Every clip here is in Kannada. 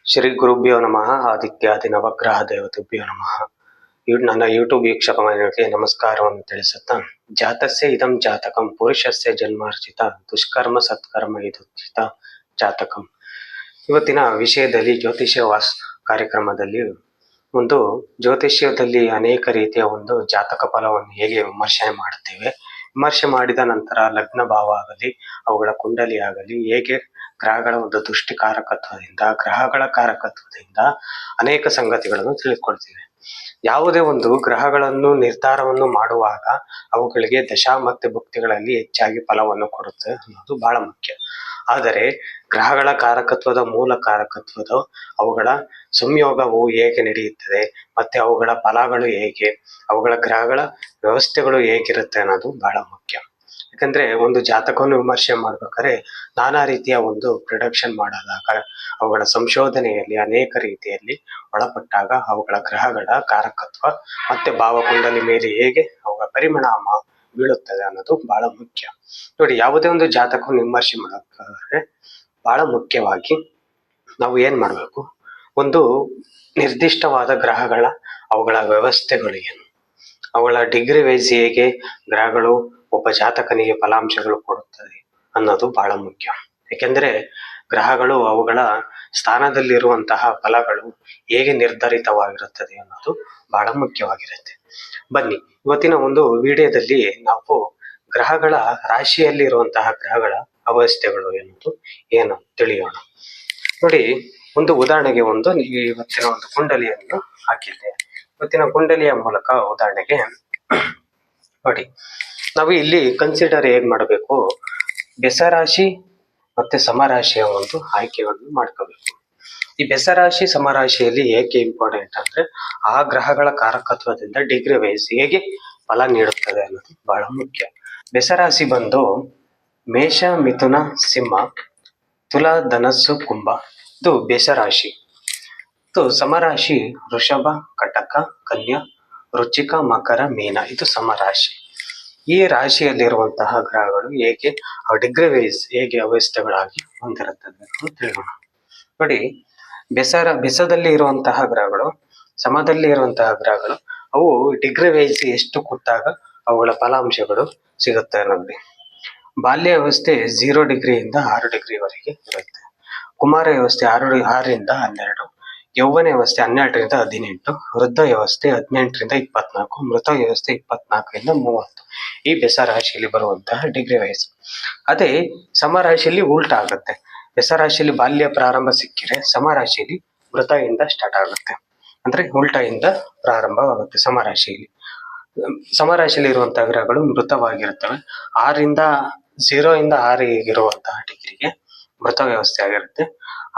ಶ್ರೀ ಗುರುಭ್ಯೋ ನಮಃ ಆದಿತ್ಯಾದಿ ನವಗ್ರಹ ದೇವತೆಭ್ಯೋ ನಮಃ. ನನ್ನ ಯೂಟ್ಯೂಬ್ ವೀಕ್ಷಕ ಮನೆಗಳಿಗೆ ನಮಸ್ಕಾರವನ್ನು ತಿಳಿಸುತ್ತಾ, ಜಾತಸ್ಯ ಇದಂ ಜಾತಕಂ ಪುರುಷಸ್ಯ ಜನ್ಮಾರ್ಜಿತ ದುಷ್ಕರ್ಮ ಸತ್ಕರ್ಮ ಇದುಚಿತ ಜಾತಕಂ. ಇವತ್ತಿನ ವಿಷಯದಲ್ಲಿ ಜ್ಯೋತಿಷ್ಯ ಕಾರ್ಯಕ್ರಮದಲ್ಲಿ ಒಂದು ಜ್ಯೋತಿಷ್ಯದಲ್ಲಿ ಅನೇಕ ರೀತಿಯ ಒಂದು ಜಾತಕ ಫಲವನ್ನು ಹೇಗೆ ವಿಮರ್ಶೆ ಮಾಡುತ್ತೇವೆ, ವಿಮರ್ಶೆ ಮಾಡಿದ ನಂತರ ಲಗ್ನ ಭಾವ ಆಗಲಿ ಅವುಗಳ ಕುಂಡಲಿ ಆಗಲಿ ಹೇಗೆ ಗ್ರಹಗಳ ಒಂದು ದೃಷ್ಟಿ ಕಾರಕತ್ವದಿಂದ ಗ್ರಹಗಳ ಕಾರಕತ್ವದಿಂದ ಅನೇಕ ಸಂಗತಿಗಳನ್ನು ತಿಳಿದುಕೊಳ್ತೀವಿ. ಯಾವುದೇ ಒಂದು ಗ್ರಹಗಳನ್ನು ನಿರ್ಧಾರವನ್ನು ಮಾಡುವಾಗ ಅವುಗಳಿಗೆ ದಶಾ ಮತ್ತು ಭುಕ್ತಿಗಳಲ್ಲಿ ಹೆಚ್ಚಾಗಿ ಫಲವನ್ನು ಕೊಡುತ್ತೆ ಅನ್ನೋದು ಬಹಳ ಮುಖ್ಯ. ಆದರೆ ಗ್ರಹಗಳ ಕಾರಕತ್ವದ ಮೂಲ ಕಾರಕತ್ವದ ಅವುಗಳ ಸಂಯೋಗವು ಹೇಗೆ ನಡೆಯುತ್ತದೆ ಮತ್ತೆ ಅವುಗಳ ಫಲಗಳು ಹೇಗೆ, ಅವುಗಳ ಗ್ರಹಗಳ ವ್ಯವಸ್ಥೆಗಳು ಹೇಗಿರುತ್ತೆ ಅನ್ನೋದು ಬಹಳ ಮುಖ್ಯ. ಯಾಕಂದ್ರೆ ಒಂದು ಜಾತಕವನ್ನು ವಿಮರ್ಶೆ ಮಾಡ್ಬೇಕಾದ್ರೆ ನಾನಾ ರೀತಿಯ ಒಂದು ಪ್ರೊಡಕ್ಷನ್ ಮಾಡಿದಾಗ ಅವುಗಳ ಸಂಶೋಧನೆಯಲ್ಲಿ ಅನೇಕ ರೀತಿಯಲ್ಲಿ ಒಳಪಟ್ಟಾಗ ಅವುಗಳ ಗ್ರಹಗಳ ಕಾರಕತ್ವ ಮತ್ತೆ ಭಾವಕುಂಡಲಿ ಮೇಲೆ ಹೇಗೆ ಅವುಗಳ ಪರಿಣಾಮ ಬೀಳುತ್ತದೆ ಅನ್ನೋದು ಬಹಳ ಮುಖ್ಯ. ನೋಡಿ, ಯಾವುದೇ ಒಂದು ಜಾತಕವನ್ನು ವಿಮರ್ಶೆ ಮಾಡಬೇಕಾದ್ರೆ ಬಹಳ ಮುಖ್ಯವಾಗಿ ನಾವು ಏನ್ ಮಾಡ್ಬೇಕು, ಒಂದು ನಿರ್ದಿಷ್ಟವಾದ ಗ್ರಹಗಳ ಅವುಗಳ ವ್ಯವಸ್ಥೆಗಳು ಏನು, ಅವುಗಳ ಡಿಗ್ರಿ ವೈಸ್ ಹೇಗೆ ಗ್ರಹಗಳು ಒಬ್ಬ ಜಾತಕನಿಗೆ ಫಲಾಂಶಗಳು ಕೊಡುತ್ತದೆ ಅನ್ನೋದು ಬಹಳ ಮುಖ್ಯ. ಯಾಕೆಂದ್ರೆ ಗ್ರಹಗಳು ಅವುಗಳ ಸ್ಥಾನದಲ್ಲಿರುವಂತಹ ಫಲಗಳು ಹೇಗೆ ನಿರ್ಧರಿತವಾಗಿರುತ್ತದೆ ಅನ್ನೋದು ಬಹಳ ಮುಖ್ಯವಾಗಿರುತ್ತೆ. ಬನ್ನಿ, ಇವತ್ತಿನ ಒಂದು ವಿಡಿಯೋದಲ್ಲಿ ನಾವು ಗ್ರಹಗಳ ರಾಶಿಯಲ್ಲಿ ಇರುವಂತಹ ಗ್ರಹಗಳ ಅವಸ್ಥೆಗಳು ಎನ್ನುವುದು ಏನು ತಿಳಿಯೋಣ. ನೋಡಿ, ಒಂದು ಉದಾಹರಣೆಗೆ ಇವತ್ತಿನ ಒಂದು ಕುಂಡಲಿಯನ್ನು ಹಾಕಿದ್ದೆ. ಇವತ್ತಿನ ಕುಂಡಲಿಯ ಮೂಲಕ ಉದಾಹರಣೆಗೆ ನೋಡಿ, ನಾವು ಇಲ್ಲಿ ಕನ್ಸಿಡರ್ ಹೇಗ್ ಮಾಡಬೇಕು, ಬೆಸರಾಶಿ ಮತ್ತೆ ಸಮರಾಶಿಯ ಒಂದು ಆಯ್ಕೆಗಳನ್ನು ಮಾಡ್ಕೋಬೇಕು. ಈ ಬೆಸರಾಶಿ ಸಮರಾಶಿಯಲ್ಲಿ ಏಕೆ ಇಂಪಾರ್ಟೆಂಟ್ ಅಂದ್ರೆ ಆ ಗ್ರಹಗಳ ಕಾರಕತ್ವದಿಂದ ಡಿಗ್ರಿ ವೈಸ್ ಹೇಗೆ ಫಲ ನೀಡುತ್ತದೆ ಅನ್ನೋದು ಬಹಳ ಮುಖ್ಯ. ಬೆಸರಾಶಿ ಬಂದು ಮೇಷ, ಮಿಥುನ, ಸಿಂಹ, ತುಲಾ, ಧನಸ್ಸು, ಕುಂಭ, ಇದು ಬೆಸರಾಶಿ. ಸಮರಾಶಿ ವೃಷಭ, ಕಟಕ, ಕನ್ಯಾ, ವೃಶ್ಚಿಕ, ಮಕರ, ಮೀನ, ಇದು ಸಮರಾಶಿ. ಈ ರಾಶಿಯಲ್ಲಿರುವಂತಹ ಗ್ರಹಗಳು ಹೇಗೆ ಡಿಗ್ರಿ ವೈಸ್ ಹೇಗೆ ಅವಸ್ಥೆಗಳಾಗಿ ಹೊಂದಿರುತ್ತದೆ ಅಂತ ತಿಳಿಯೋಣ. ನೋಡಿ, ಬೆಸದಲ್ಲಿ ಇರುವಂತಹ ಗ್ರಹಗಳು, ಸಮದಲ್ಲಿ ಇರುವಂತಹ ಗ್ರಹಗಳು ಅವು ಡಿಗ್ರಿ ವೈಸ್ ಎಷ್ಟು ಕೊಟ್ಟಾಗ ಅವುಗಳ ಫಲಾಂಶಗಳು ಸಿಗುತ್ತೆ ಅನ್ನೋದು. ಬಾಲ್ಯ ವ್ಯವಸ್ಥೆ 0 ಡಿಗ್ರಿಯಿಂದ 6 ಡಿಗ್ರಿವರೆಗೆ ಇರುತ್ತೆ. ಕುಮಾರ ವ್ಯವಸ್ಥೆ 6ರಿಂದ 12, ಯೌವನ ವ್ಯವಸ್ಥೆ 12ರಿಂದ 18, ವೃದ್ಧ ವ್ಯವಸ್ಥೆ 18ರಿಂದ 24, ಮೃತ ವ್ಯವಸ್ಥೆ 24ರಿಂದ 30. ಈ ಬೆಸರಾಶಿಯಲ್ಲಿ ಬರುವಂತಹ ಡಿಗ್ರಿ ವೈಸ್. ಅದೇ ಸಮರಾಶಿಯಲ್ಲಿ ಉಲ್ಟಾ ಆಗುತ್ತೆ. ಬೆಸರಾಶಿಯಲ್ಲಿ ಬಾಲ್ಯ ಪ್ರಾರಂಭ ಸಿಕ್ಕಿದ್ರೆ ಸಮರಾಶಿಯಲ್ಲಿ ಮೃತದಿಂದ ಸ್ಟಾರ್ಟ್ ಆಗುತ್ತೆ, ಅಂದ್ರೆ ಉಲ್ಟಾಯಿಂದ ಪ್ರಾರಂಭವಾಗುತ್ತೆ. ಸಮರಾಶಿಯಲ್ಲಿ ಇರುವಂತಹ ಗ್ರಹಗಳು ಮೃತವಾಗಿರುತ್ತವೆ. 0 ಇಂದ 6 ಇರುವಂತಹ ಡಿಗ್ರಿಗೆ ಮೃತ ವ್ಯವಸ್ಥೆ ಆಗಿರುತ್ತೆ.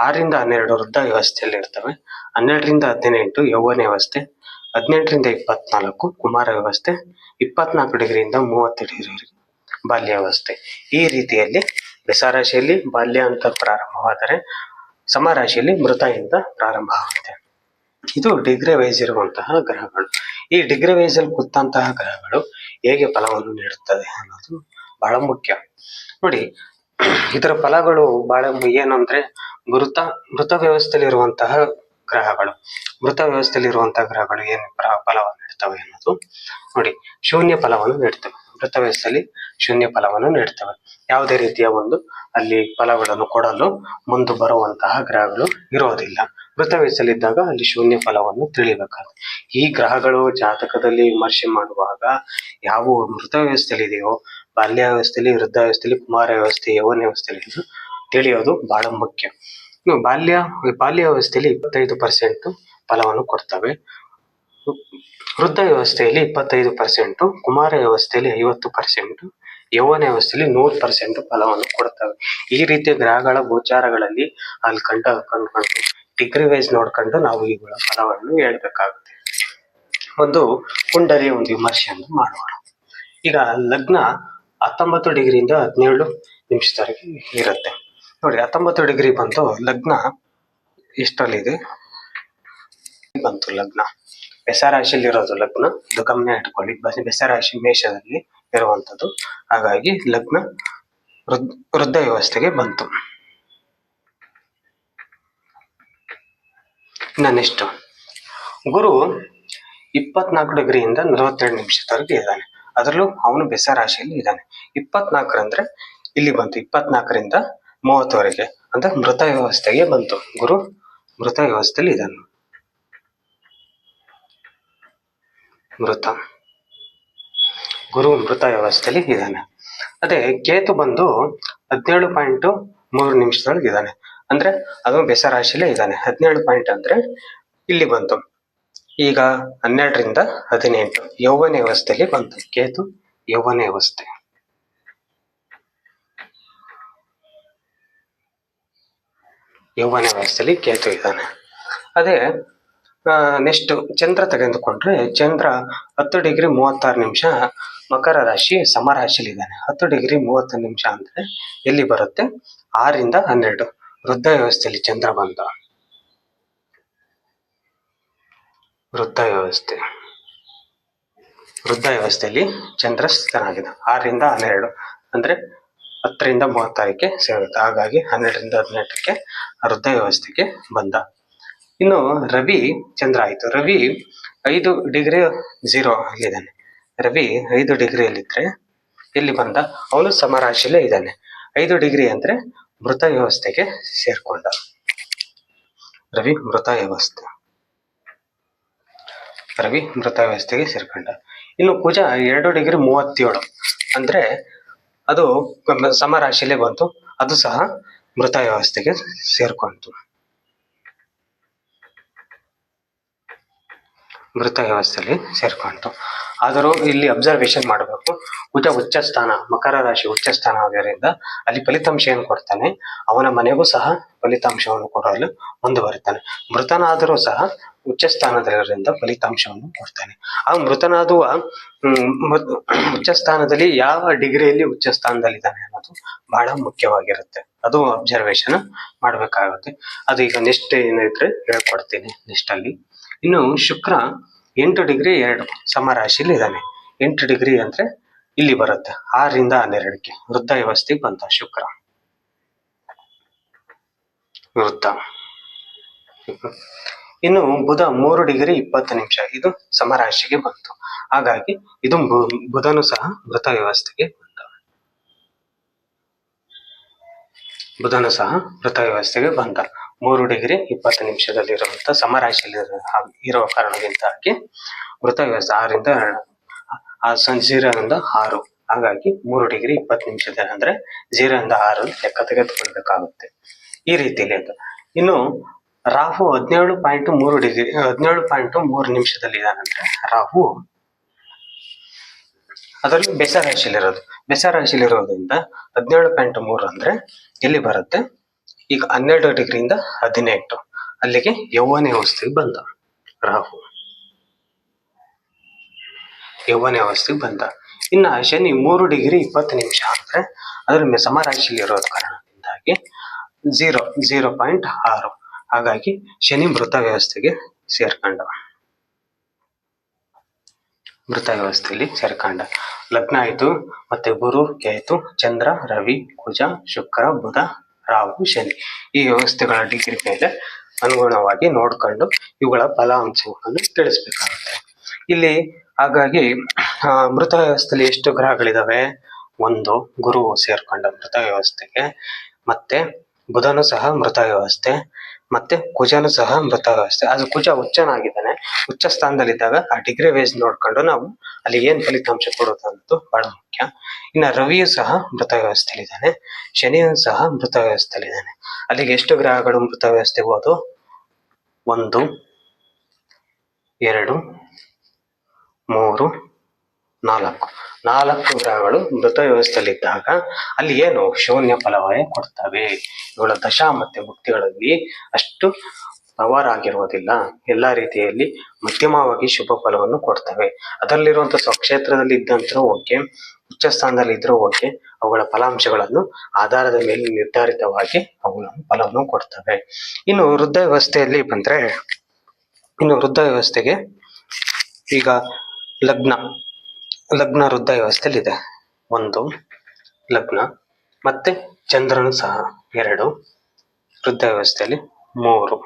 6ರಿಂದ 12 ವೃದ್ಧ ವ್ಯವಸ್ಥೆಯಲ್ಲಿ ಇರ್ತವೆ. 12ರಿಂದ 18 ಯೌವನ ವ್ಯವಸ್ಥೆ, 18ರಿಂದ 24 ಕುಮಾರ ವ್ಯವಸ್ಥೆ, 24 ಡಿಗ್ರಿಯಿಂದ 30 ಡಿಗ್ರಿವರೆಗೆ ಬಾಲ್ಯ ವ್ಯವಸ್ಥೆ. ಈ ರೀತಿಯಲ್ಲಿ ಬೆಸರಾಶಿಯಲ್ಲಿ ಬಾಲ್ಯ ಅಂತ ಪ್ರಾರಂಭವಾದರೆ ಸಮರಾಶಿಯಲ್ಲಿ ಮೃತದಿಂದ ಪ್ರಾರಂಭ ಆಗುತ್ತೆ. ಇದು ಡಿಗ್ರಿ ವೈಸ್ ಇರುವಂತಹ ಗ್ರಹಗಳು. ಈ ಡಿಗ್ರಿ ವೈಸ್ ಅಲ್ಲಿ ಕೂತಂತಹ ಗ್ರಹಗಳು ಹೇಗೆ ಫಲವನ್ನು ನೀಡುತ್ತದೆ ಅನ್ನೋದು ಬಹಳ ಮುಖ್ಯ. ನೋಡಿ, ಇದರ ಫಲಗಳು ಬಹಳ ಏನಂದ್ರೆ ಮೃತ ವ್ಯವಸ್ಥೆಯಲ್ಲಿ ಇರುವಂತಹ ಗ್ರಹಗಳು ಏನು ಫಲವನ್ನು ನೀಡ್ತವೆ ಅನ್ನೋದು ನೋಡಿ. ಶೂನ್ಯ ಫಲವನ್ನು ನೀಡ್ತವೆ. ಮೃತ ವ್ಯವಸ್ಥೆಯಲ್ಲಿ ಶೂನ್ಯ ಫಲವನ್ನು ನೀಡ್ತವೆ. ಯಾವುದೇ ರೀತಿಯ ಒಂದು ಅಲ್ಲಿ ಫಲಗಳನ್ನು ಕೊಡಲು ಮುಂದೆ ಬರುವಂತಹ ಗ್ರಹಗಳು ಇರೋದಿಲ್ಲ. ಮೃತ ವ್ಯವಸ್ಥೆಯಲ್ಲಿದ್ದಾಗ ಅಲ್ಲಿ ಶೂನ್ಯ ಫಲವನ್ನು ತಿಳಿಬೇಕಾಗುತ್ತೆ. ಈ ಗ್ರಹಗಳು ಜಾತಕದಲ್ಲಿ ವಿಮರ್ಶೆ ಮಾಡುವಾಗ ಯಾವ ಮೃತ ವ್ಯವಸ್ಥೆಯಲ್ಲಿ ಇದೆಯೋ, ಬಾಲ್ಯ ವ್ಯವಸ್ಥೆಯಲ್ಲಿ, ವೃದ್ಧ ವ್ಯವಸ್ಥೆಯಲ್ಲಿ, ಕುಮಾರ ವ್ಯವಸ್ಥೆ, ಯೌವನ ವ್ಯವಸ್ಥೆಯಲ್ಲಿ ತಿಳಿಯೋದು ಬಹಳ ಮುಖ್ಯ. ಬಾಲ್ಯ ವ್ಯವಸ್ಥೆಯಲ್ಲಿ 25% ಫಲವನ್ನು ಕೊಡ್ತವೆ. ವೃದ್ಧ ವ್ಯವಸ್ಥೆಯಲ್ಲಿ 25%, ಕುಮಾರ ವ್ಯವಸ್ಥೆಯಲ್ಲಿ 50%, ಯೌವನ ವ್ಯವಸ್ಥೆಯಲ್ಲಿ 100% ಫಲವನ್ನು ಕೊಡ್ತವೆ. ಈ ರೀತಿಯ ಗ್ರಹಗಳ ಗೋಚಾರಗಳಲ್ಲಿ ಅಲ್ಲಿ ಕಂಡುಕೊಂಡು ಡಿಗ್ರಿ ವೈಸ್ ನೋಡ್ಕೊಂಡು ನಾವು ಇವುಗಳ ಫಲವನ್ನು ಹೇಳ್ಬೇಕಾಗುತ್ತೆ. ಒಂದು ಕುಂಡಲಿಯ ಒಂದು ವಿಮರ್ಶೆಯನ್ನು ಮಾಡೋಣ. ಈಗ ಲಗ್ನ 19 ಡಿಗ್ರಿಯಿಂದ 17 ನಿಮಿಷದವರೆಗೆ ಇರುತ್ತೆ. ನೋಡಿ, 19 ಡಿಗ್ರಿ ಬಂತು ಲಗ್ನ ಎಷ್ಟರಲ್ಲಿದೆ ಬಂತು ಲಗ್ನ ಬೆಸರಾಶಿಯಲ್ಲಿ ಇರೋದು ಲಗ್ನ. ಇದು ಗಮನ ಇಟ್ಕೊಳ್ಳಿ. ಬೆಸರಾಶಿ ಮೇಷದಲ್ಲಿ ಇರುವಂತದ್ದು, ಹಾಗಾಗಿ ಲಗ್ನ ವೃದ್ಧ ವ್ಯವಸ್ಥೆಗೆ ಬಂತು. ಇನ್ನು ನೆಕ್ಸ್ಟ್ ಗುರು 24 ಡಿಗ್ರಿಯಿಂದ 42 ನಿಮಿಷದವರೆಗೆ ಇದ್ದಾನೆ. ಅದರಲ್ಲೂ ಅವನು ಬೆಸ ರಾಶಿಯಲ್ಲಿ ಇದ್ದಾನೆ. 24 ಅಂದ್ರೆ ಇಲ್ಲಿ ಬಂತು, 24ರಿಂದ 30ವರೆಗೆ ಅಂದ್ರೆ ಮೃತ ವ್ಯವಸ್ಥೆಗೆ ಬಂತು. ಗುರು ಮೃತ ವ್ಯವಸ್ಥೆಯಲ್ಲಿ ಇದ್ದಾನೆ. ಗುರು ಮೃತ ವ್ಯವಸ್ಥೆಯಲ್ಲಿ ಇದ್ದಾನೆ. ಅದೇ ಕೇತು ಬಂದು 17.3 ನಿಮಿಷದೊಳಗೆ ಇದ್ದಾನೆ. ಅಂದ್ರೆ ಅದು ಬೆಸ ರಾಶಿಯಲ್ಲೇ ಇದ್ದಾನೆ. 17 ಪಾಯಿಂಟ್ ಅಂದ್ರೆ ಇಲ್ಲಿ ಬಂತು. ಈಗ 12ರಿಂದ 18 ಯೌವನ ವ್ಯವಸ್ಥೆಯಲ್ಲಿ ಬಂತು. ಕೇತು ಯೌವನ ವ್ಯವಸ್ಥೆ. ಯೌವನ ವ್ಯವಸ್ಥೆಯಲ್ಲಿ ಕೇತು ಇದ್ದಾನೆ. ಅದೇ ನೆಕ್ಸ್ಟ್ ಚಂದ್ರ ತೆಗೆದುಕೊಂಡ್ರೆ ಚಂದ್ರ 10 ಡಿಗ್ರಿ 36 ನಿಮಿಷ ಮಕರ ರಾಶಿ ಸಮರಾಶಿಯಲ್ಲಿ ಇದ್ದಾನೆ. 10 ಡಿಗ್ರಿ 30 ನಿಮಿಷ ಅಂದ್ರೆ ಎಲ್ಲಿ ಬರುತ್ತೆ? 6ರಿಂದ 12 ವೃದ್ಧ ವ್ಯವಸ್ಥೆಯಲ್ಲಿ ಚಂದ್ರ ಬಂದ. ವೃದ್ಧ ವ್ಯವಸ್ಥೆಯಲ್ಲಿ ಚಂದ್ರ ಸ್ಥಿತನಾಗಿದೆ. 6ರಿಂದ 12 ಅಂದ್ರೆ 10ರಿಂದ 36ಕ್ಕೆ ಸೇರುತ್ತೆ. ಹಾಗಾಗಿ 12ರಿಂದ 18ಕ್ಕೆ ವೃದ್ಧ ವ್ಯವಸ್ಥೆಗೆ ಬಂದ. ಇನ್ನು ರವಿ ಚಂದ್ರ ಆಯ್ತು. ರವಿ 5 ಡಿಗ್ರಿ 0 ಅಲ್ಲಿದ್ದಾನೆ. ರವಿ 5 ಡಿಗ್ರಿಯಲ್ಲಿದ್ರೆ ಎಲ್ಲಿ ಬಂದ? ಅವನು ಸಮರಾಶಿಯಲ್ಲೇ ಇದ್ದಾನೆ. 5 ಡಿಗ್ರಿ ಅಂದ್ರೆ ಮೃತ ವ್ಯವಸ್ಥೆಗೆ ಸೇರ್ಕೊಂಡ. ರವಿ ಮೃತ ವ್ಯವಸ್ಥೆಗೆ ಸೇರ್ಕೊಂಡ. ಇನ್ನು ಕುಜ 2 ಡಿಗ್ರಿ 37 ಅಂದ್ರೆ ಅದು ಸಮರಾಶಿಯಲ್ಲೇ ಬಂತು. ಅದು ಸಹ ಮೃತ ವ್ಯವಸ್ಥೆಗೆ ಸೇರ್ಕೊಂತು. ಮೃತ ವ್ಯವಸ್ಥೆಯಲ್ಲಿ ಸೇರ್ಕೊಂತು. ಆದರೂ ಇಲ್ಲಿ ಅಬ್ಸರ್ವೇಷನ್ ಮಾಡಬೇಕು. ಕುಜ ಉಚ್ಚ ಸ್ಥಾನ, ಮಕರ ರಾಶಿ ಉಚ್ಚ ಸ್ಥಾನ ಆದ್ದರಿಂದ ಅಲ್ಲಿ ಫಲಿತಾಂಶ ಏನು ಕೊಡ್ತಾನೆ, ಅವನ ಮನೆಗೂ ಸಹ ಫಲಿತಾಂಶವನ್ನು ಕೊಡಲು ಮುಂದುವರಿತಾನೆ. ಮೃತನಾದರೂ ಸಹ ಉಚ್ಚ ಸ್ಥಾನದಲ್ಲಿರೋದ್ರಿಂದ ಫಲಿತಾಂಶವನ್ನು ಕೊಡ್ತಾನೆ. ಆ ಮೃತನಾದುವ ಉಚ್ಚ ಸ್ಥಾನದಲ್ಲಿ ಯಾವ ಡಿಗ್ರಿಯಲ್ಲಿ ಉಚ್ಚ ಸ್ಥಾನದಲ್ಲಿದ್ದಾನೆ ಅನ್ನೋದು ಬಹಳ ಮುಖ್ಯವಾಗಿರುತ್ತೆ. ಅದು ಅಬ್ಸರ್ವೇಷನ್ ಮಾಡಬೇಕಾಗುತ್ತೆ. ಅದು ಈಗ ನೆಕ್ಸ್ಟ್ ಏನಿದ್ರೆ ಹೇಳ್ಕೊಡ್ತೀನಿ ನೆಕ್ಸ್ಟ್ ಅಲ್ಲಿ. ಇನ್ನು ಶುಕ್ರ 8 ಡಿಗ್ರಿ 2 ಸಮರಾಶಿಯಲ್ಲಿ ಇದ್ದಾನೆ. 8 ಡಿಗ್ರಿ ಅಂದ್ರೆ ಇಲ್ಲಿ ಬರುತ್ತೆ. 6ರಿಂದ 12ಕ್ಕೆ ವೃದ್ಧ ವ್ಯವಸ್ಥೆಗೆ ಬಂತ ಶುಕ್ರ. ವೃತ್ತ. ಇನ್ನು ಬುಧ 3 ಡಿಗ್ರಿ 20 ನಿಮಿಷ ಇದು ಸಮರಾಶಿಗೆ ಬಂತು. ಹಾಗಾಗಿ ಇದು ಬುಧನು ಸಹ ವೃತ್ತ ವ್ಯವಸ್ಥೆಗೆ ಬಂದ. 3 ಡಿಗ್ರಿ 20 ನಿಮಿಷದಲ್ಲಿರುವಂತ ಸಮರಾಶಿಯಲ್ಲಿ ಇರೋ ಕಾರಣದಿಂದಾಗಿ ವೃತ್ತ ವ್ಯವಸ್ಥೆ 6ರಿಂದ 6. ಹಾಗಾಗಿ 3 ಡಿಗ್ರಿ 20 ನಿಮಿಷದ ಅಂದ್ರೆ 0ರಿಂದ 6 ಲೆಕ್ಕ ತೆಗೆದುಕೊಳ್ಬೇಕಾಗುತ್ತೆ. ಈ ರೀತಿಯಲ್ಲಿ ಅಂತ. ಇನ್ನು ರಾಹು 17.3 ನಿಮಿಷದಲ್ಲಿ ಇದಾನಂದ್ರೆ ರಾಹು ಅದರಲ್ಲಿ ಬೆಸ ರಾಶಿಯಲ್ಲಿರೋದ್ರಿಂದ 17.3 ಅಂದ್ರೆ ಎಲ್ಲಿ ಬರುತ್ತೆ? ಈಗ 12 ಡಿಗ್ರಿಯಿಂದ 18 ಅಲ್ಲಿಗೆ ಯೌವನ ವ್ಯವಸ್ಥೆಗೆ ಬಂದ ರಾಹು. ಇನ್ನು ಶನಿ 3 ಡಿಗ್ರಿ 20 ನಿಮಿಷ ಅಂದ್ರೆ ಅದರ ಸಮರಾಶಿಯಲ್ಲಿ ಇರೋದ್ ಕಾರಣದಿಂದಾಗಿ 0.6 ಹಾಗಾಗಿ ಶನಿ ಮೃತ ವ್ಯವಸ್ಥೆಯಲ್ಲಿ ಸೇರ್ಕೊಂಡ. ಲಗ್ನ ಆಯ್ತು. ಮತ್ತೆ ಗುರು, ಕೇತು, ಚಂದ್ರ, ರವಿ, ಕುಜ, ಶುಕ್ರ, ಬುಧ, ರಾಹು, ಶನಿ ಈ ವ್ಯವಸ್ಥೆಗಳ ಡಿಗ್ರಿ ಮೇಲೆ ಅನುಗುಣವಾಗಿ ನೋಡ್ಕೊಂಡು ಇವುಗಳ ಫಲಾಂಶವನ್ನು ತಿಳಿಸ್ಬೇಕಾಗುತ್ತೆ ಇಲ್ಲಿ. ಹಾಗಾಗಿ ಮೃತ ವ್ಯವಸ್ಥೆಯಲ್ಲಿ ಎಷ್ಟು ಗ್ರಹಗಳಿದಾವೆ? 1 ಗುರು ಸೇರ್ಕೊಂಡ ಮೃತ ವ್ಯವಸ್ಥೆಗೆ, ಮತ್ತೆ ಬುಧನು ಸಹ ಮೃತ ವ್ಯವಸ್ಥೆ, ಮತ್ತೆ ಕುಜನು ಸಹ ಮೃತ ವ್ಯವಸ್ಥೆ. ಅದು ಕುಜ ಉಚ್ಚನಾಗಿದ್ದಾನೆ. ಉಚ್ಚ ಸ್ಥಾನದಲ್ಲಿದ್ದಾಗ ಆ ಡಿಗ್ರಿ ವೈಸ್ ನೋಡ್ಕೊಂಡು ನಾವು ಅಲ್ಲಿ ಏನ್ ಫಲಿತಾಂಶ ಕೊಡೋದು ಅನ್ನೋದು ಬಹಳ ಮುಖ್ಯ. ಇನ್ನು ರವಿಯು ಸಹ ಮೃತ ವ್ಯವಸ್ಥೆಯಲ್ಲಿದ್ದಾನೆ. ಶನಿಯು ಸಹ ಮೃತ ವ್ಯವಸ್ಥೆಯಲ್ಲಿದ್ದಾನೆ. ಅಲ್ಲಿಗೆ ಎಷ್ಟು ಗ್ರಹಗಳು ಮೃತ ವ್ಯವಸ್ಥೆಗೆ ಹೋದು? 1, 2, 3, 4 ಗ್ರಹಗಳು ಮೃತ ವ್ಯವಸ್ಥೆಯಲ್ಲಿದ್ದಾಗ ಅಲ್ಲಿ ಏನು ಶೂನ್ಯ ಫಲವೇ ಕೊಡ್ತವೆ. ಇವುಗಳ ದಶಾ ಮತ್ತೆ ಮುಕ್ತಿಗಳಲ್ಲಿ ಅಷ್ಟು ಪವರ್ ಆಗಿರುವುದಿಲ್ಲ. ಎಲ್ಲಾ ರೀತಿಯಲ್ಲಿ ಮಧ್ಯಮವಾಗಿ ಶುಭ ಫಲವನ್ನು ಕೊಡ್ತವೆ. ಅದರಲ್ಲಿರುವಂತಹ ಸ್ವಕ್ಷೇತ್ರದಲ್ಲಿ ಇದ್ದಂತರೂ ಓಕೆ, ಉಚ್ಚ ಸ್ಥಾನದಲ್ಲಿ ಇದ್ರೂ ಓಕೆ, ಅವುಗಳ ಫಲಾಂಶಗಳನ್ನು ಆಧಾರದ ಮೇಲೆ ನಿರ್ಧಾರಿತವಾಗಿ ಅವುಗಳ ಫಲವನ್ನು ಕೊಡ್ತವೆ. ಇನ್ನು ವೃದ್ಧ ವ್ಯವಸ್ಥೆಯಲ್ಲಿ ಬಂದ್ರೆ, ವೃದ್ಧ ವ್ಯವಸ್ಥೆಗೆ ಈಗ ಲಗ್ನ ವೃದ್ಧ ವ್ಯವಸ್ಥೆಯಲ್ಲಿ ಇದೆ. 1 ಲಗ್ನ, ಮತ್ತೆ ಚಂದ್ರನು ಸಹ 2 ವೃದ್ಧ ವ್ಯವಸ್ಥೆಯಲ್ಲಿ 3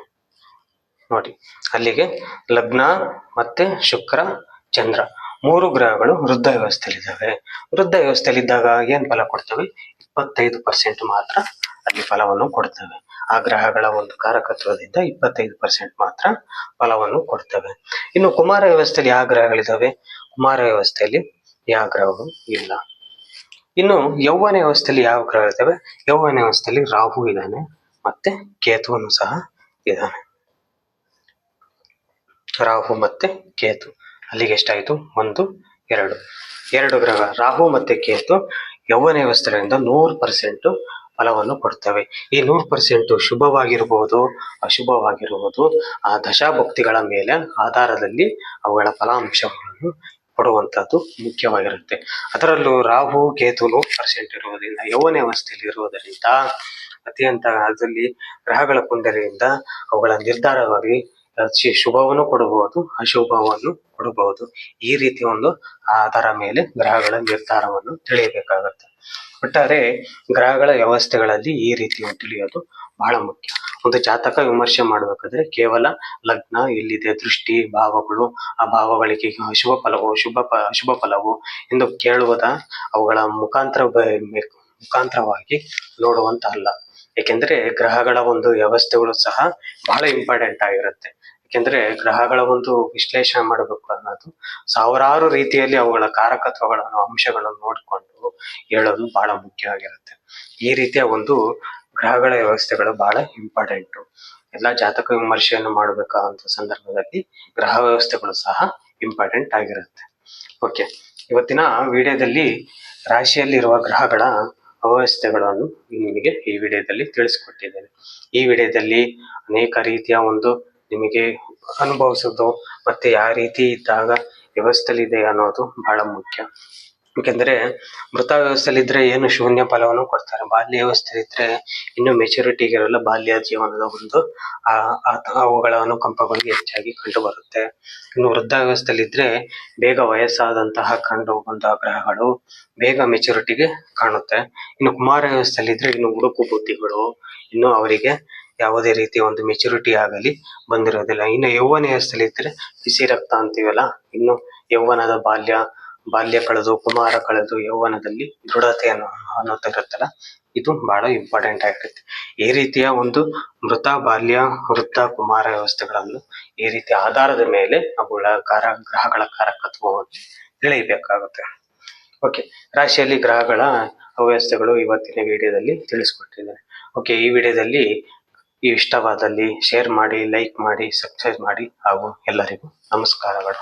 ನೋಡಿ ಅಲ್ಲಿಗೆ ಲಗ್ನ ಮತ್ತೆ ಶುಕ್ರ ಚಂದ್ರ 3 ಗ್ರಹಗಳು ವೃದ್ಧ ವ್ಯವಸ್ಥೆಯಲ್ಲಿದ್ದಾವೆ. ವೃದ್ಧ ವ್ಯವಸ್ಥೆಯಲ್ಲಿದ್ದಾಗ ಏನ್ ಫಲ ಕೊಡ್ತವೆ? 25% ಮಾತ್ರ ಅಲ್ಲಿ ಫಲವನ್ನು ಕೊಡ್ತವೆ. ಆ ಗ್ರಹಗಳ ಒಂದು ಕಾರಕತ್ವದಿಂದ 25% ಮಾತ್ರ ಫಲವನ್ನು ಕೊಡ್ತವೆ. ಇನ್ನು ಕುಮಾರ ವ್ಯವಸ್ಥೆಯಲ್ಲಿ ಯಾವ ಗ್ರಹಗಳಿದ್ದಾವೆ? ಕುಮಾರ ವ್ಯವಸ್ಥೆಯಲ್ಲಿ ಯಾವ ಗ್ರಹವು ಇಲ್ಲ. ಇನ್ನು ಯೌವನ ವ್ಯವಸ್ಥೆಯಲ್ಲಿ ಯಾವ ಗ್ರಹ ಇರ್ತವೆ? ಯೌವನ ವ್ಯವಸ್ಥೆಯಲ್ಲಿ ರಾಹು ಇದ್ದಾನೆ, ಮತ್ತೆ ಕೇತುವನ್ನು ಸಹ ಇದ್ದಾನೆ. ರಾಹು ಮತ್ತೆ ಕೇತು, ಅಲ್ಲಿಗೆ ಎಷ್ಟಾಯ್ತು? 1, 2 2 ಗ್ರಹ ರಾಹು ಮತ್ತೆ ಕೇತು ಯೌವನ ವ್ಯವಸ್ಥೆಯಿಂದ 100% ಫಲವನ್ನು ಕೊಡ್ತವೆ. ಈ 100% ಶುಭವಾಗಿರಬಹುದು, ಅಶುಭವಾಗಿರುವುದು ಆ ದಶಾಭುಕ್ತಿಗಳ ಮೇಲೆ ಆಧಾರದಲ್ಲಿ ಅವುಗಳ ಫಲಾಂಶಗಳನ್ನು ಕೊಡುವಂತದ್ದು ಮುಖ್ಯವಾಗಿರುತ್ತೆ. ಅದರಲ್ಲೂ ರಾಹು ಕೇತು 100% ಇರುವುದರಿಂದ, ಯೌವನ ವ್ಯವಸ್ಥೆಯಲ್ಲಿ ಇರುವುದರಿಂದ ಅತ್ಯಂತ ಅದರಲ್ಲಿ ಗ್ರಹಗಳ ಕುಂಡಲಿಯಿಂದ ಅವುಗಳ ನಿರ್ಧಾರವಾಗಿ ಶುಭವನ್ನು ಕೊಡಬಹುದು, ಅಶುಭವನ್ನು ಕೊಡಬಹುದು. ಈ ರೀತಿ ಒಂದು ಅದರ ಮೇಲೆ ಗ್ರಹಗಳ ನಿರ್ಧಾರವನ್ನು ತಿಳಿಯಬೇಕಾಗತ್ತೆ. ಒಟ್ಟಾರೆ ಗ್ರಹಗಳ ವ್ಯವಸ್ಥೆಗಳಲ್ಲಿ ಈ ರೀತಿ ತಿಳಿಯೋದು ಬಹಳ ಮುಖ್ಯ. ಒಂದು ಜಾತಕ ವಿಮರ್ಶೆ ಮಾಡಬೇಕಾದ್ರೆ ಕೇವಲ ಲಗ್ನ ಎಲ್ಲಿದೆ, ದೃಷ್ಟಿ, ಭಾವಗಳು, ಆ ಭಾವಗಳಿಗೆ ಶುಭ ಫಲವೋ ಅಶುಭ ಫಲವೋ ಎಂದು ಕೇಳುವುದ ಅವುಗಳ ಮುಖಾಂತರವಾಗಿ ನೋಡುವಂತ ಅಲ್ಲ. ಏಕೆಂದ್ರೆ ಗ್ರಹಗಳ ಒಂದು ವ್ಯವಸ್ಥೆಗಳು ಸಹ ಬಹಳ ಇಂಪಾರ್ಟೆಂಟ್ ಆಗಿರುತ್ತೆ. ಯಾಕೆಂದ್ರೆ ಗ್ರಹಗಳ ಒಂದು ವಿಶ್ಲೇಷಣೆ ಮಾಡಬೇಕು ಅನ್ನೋದು ಸಾವಿರಾರು ರೀತಿಯಲ್ಲಿ ಅವುಗಳ ಕಾರಕತ್ವಗಳನ್ನು, ಅಂಶಗಳನ್ನು ನೋಡಿಕೊಂಡು ಹೇಳೋದು ಬಹಳ ಮುಖ್ಯ ಆಗಿರುತ್ತೆ. ಈ ರೀತಿಯ ಒಂದು ಗ್ರಹಗಳ ವ್ಯವಸ್ಥೆಗಳು ಬಹಳ ಇಂಪಾರ್ಟೆಂಟು. ಎಲ್ಲ ಜಾತಕ ವಿಮರ್ಶೆಯನ್ನು ಮಾಡಬೇಕಾದಂತ ಸಂದರ್ಭದಲ್ಲಿ ಗ್ರಹ ವ್ಯವಸ್ಥೆಗಳು ಸಹ ಇಂಪಾರ್ಟೆಂಟ್ ಆಗಿರುತ್ತೆ. ಓಕೆ, ಇವತ್ತಿನ ವಿಡಿಯೋದಲ್ಲಿ ರಾಶಿಯಲ್ಲಿರುವ ಗ್ರಹಗಳ ಅವ್ಯವಸ್ಥೆಗಳನ್ನು ನಿಮಗೆ ಈ ವಿಡಿಯೋದಲ್ಲಿ ತಿಳಿಸ್ಕೊಟ್ಟಿದ್ದೇನೆ. ಈ ವಿಡಿಯೋದಲ್ಲಿ ಅನೇಕ ರೀತಿಯ ಒಂದು ನಿಮಗೆ ಅನುಭವಿಸೋದು ಮತ್ತೆ ಯಾವ ರೀತಿ ಇದ್ದಾಗ ವ್ಯವಸ್ಥೆಲಿದೆ ಅನ್ನೋದು ಬಹಳ ಮುಖ್ಯ. ಯಾಕೆಂದ್ರೆ ಮೃತ ವ್ಯವಸ್ಥೆಲಿದ್ರೆ ಏನು ಶೂನ್ಯ ಫಲವನ್ನು ಕೊಡ್ತಾರೆ. ಬಾಲ್ಯ ವ್ಯವಸ್ಥೆಲಿದ್ರೆ ಇನ್ನು ಮೆಚುರಿಟಿಗೆ ಇರಲ್ಲ, ಬಾಲ್ಯ ಜೀವನದ ಒಂದು ಅವುಗಳ ಅನುಕಂಪಗಳು ಹೆಚ್ಚಾಗಿ ಕಂಡು ಬರುತ್ತೆ. ಇನ್ನು ವೃದ್ಧ ವ್ಯವಸ್ಥೆಲಿದ್ರೆ ಬೇಗ ವಯಸ್ಸಾದಂತಹ ಕಂಡು ಬಂದ ಗ್ರಹಗಳು ಬೇಗ ಮೆಚುರಿಟಿಗೆ ಕಾಣುತ್ತೆ. ಇನ್ನು ಕುಮಾರ ವ್ಯವಸ್ಥೆಲಿದ್ರೆ ಇನ್ನು ಹುಡುಕು ಬುದ್ಧಿಗಳು, ಇನ್ನು ಅವರಿಗೆ ಯಾವುದೇ ರೀತಿ ಒಂದು ಮೆಚುರಿಟಿ ಆಗಲಿ ಬಂದಿರೋದಿಲ್ಲ. ಇನ್ನು ಯೌವನ ವ್ಯವಸ್ಥೆಲಿದ್ರೆ ಬಿಸಿ ರಕ್ತ ಅಂತೀವಲ್ಲ, ಇನ್ನು ಯೌವನದ ಬಾಲ್ಯ ಕಳೆದು ಕುಮಾರ ಕಳೆದು ಯೌವನದಲ್ಲಿ ದೃಢತೆ ಅನ್ನೋದಿರುತ್ತಲ್ಲ, ಇದು ಬಹಳ ಇಂಪಾರ್ಟೆಂಟ್ ಆಗಿರುತ್ತೆ. ಈ ರೀತಿಯ ಒಂದು ಮೃತ, ಬಾಲ್ಯ, ವೃದ್ಧ, ಕುಮಾರ ವ್ಯವಸ್ಥೆಗಳನ್ನು ಈ ರೀತಿಯ ಆಧಾರದ ಮೇಲೆ ಅವುಗಳ ಗ್ರಹಗಳ ಕಾರಕತ್ವವನ್ನು ತಿಳಿಯಬೇಕಾಗುತ್ತೆ. ಓಕೆ, ರಾಶಿಯಲ್ಲಿ ಗ್ರಹಗಳ ಅವ್ಯವಸ್ಥೆಗಳು ಇವತ್ತಿನ ವಿಡಿಯೋದಲ್ಲಿ ತಿಳಿಸ್ಕೊಟ್ಟಿದ್ದೇನೆ. ಓಕೆ, ಈ ವಿಡಿಯೋದಲ್ಲಿ ಇಷ್ಟವಾದಲ್ಲಿ ಶೇರ್ ಮಾಡಿ, ಲೈಕ್ ಮಾಡಿ, ಸಬ್ಸ್ಕ್ರೈಬ್ ಮಾಡಿ ಹಾಗೂ ಎಲ್ಲರಿಗೂ ನಮಸ್ಕಾರಗಳು.